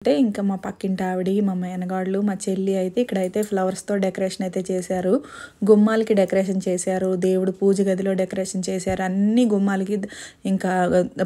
అంటే ఇంకా మా పక్కింటి ఆవిడ, మా మేనగాళ్ళు, మా చెల్లి అయితే ఇక్కడైతే ఫ్లవర్స్తో డెకరేషన్ అయితే చేశారు. గుమ్మాలకి డెకరేషన్ చేశారు, దేవుడు పూజ గదిలో డెకరేషన్ చేశారు, అన్ని గుమ్మాలకి ఇంకా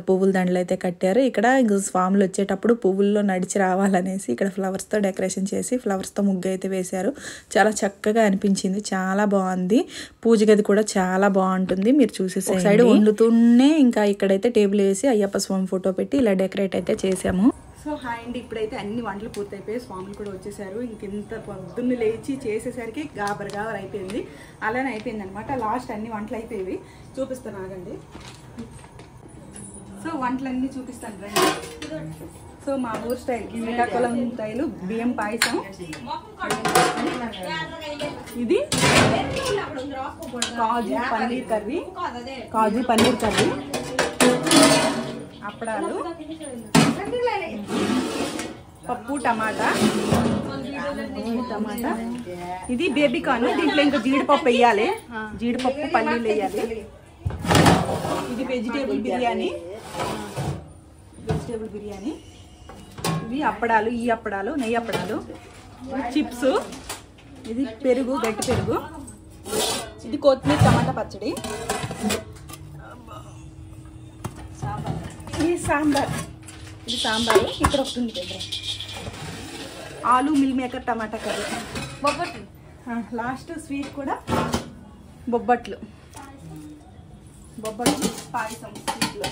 పువ్వుల దండలు అయితే కట్టారు. ఇక్కడ ఇంక స్వాములు వచ్చేటప్పుడు పువ్వుల్లో నడిచి రావాలనేసి ఇక్కడ ఫ్లవర్స్తో డెకరేషన్ చేసి ఫ్లవర్స్తో ముగ్గు అయితే వేశారు. చాలా చక్కగా అనిపించింది, చాలా బాగుంది. పూజ గది కూడా చాలా బాగుంటుంది, మీరు చూసేసి సైడ్ వండుతూనే ఇంకా ఇక్కడైతే టేబుల్ వేసి అయ్యప్ప స్వామి ఫోటో పెట్టి ఇలా డెకరేట్ అయితే చేసాము. సో హాయ్ అండి, ఇప్పుడైతే అన్ని వంటలు పూర్తయిపోయి స్వాములు కూడా వచ్చేసారు. ఇంత పొద్దున్న లేచి చేసేసరికి గాబర్ అయిపోయింది. అలానే అయిపోయింది అనమాట. లాస్ట్ అన్ని వంటలు అయిపోయి చూపిస్తాను, ఆగండి. సో వంటలన్నీ చూపిస్తాను రండి. సో మా ఊరు స్టైల్ శ్రీకాకుళం స్టైలు బియ్యం పాయసం, ఇది కాజు పన్నీర్ కర్రీ, అప్పడాలు, పప్పు టమాటా, ఇది బేబీ కార్న్. దీంట్లో ఇంకా జీడిపప్పు వేయాలి, జీడిపప్పు పల్లీలు వేయాలి. ఇది వెజిటేబుల్ బిర్యానీ, ఇవి అప్పడాలు, ఈ అప్పడాలు నెయ్యి అప్పడాలు, చిప్స్, ఇది పెరుగు, గట్టి పెరుగు, ఇది కొత్తిమీర టమాటా పచ్చడి, ఇది సాంబార్, ఇది సాంబారు. ఇక్కడ వస్తుంది దగ్గర ఆలు మిల్ మేకర్ టమాటా కర్రీ, బొబ్బట్లు. లాస్ట్ స్వీట్ కూడా బొబ్బట్లు పాయసం. స్వీట్లో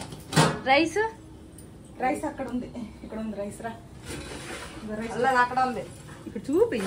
రైస్ అక్కడ ఉంది, ఇక్కడ ఉంది రైస్. రా అక్కడ ఉంది, ఇక్కడ చూపి.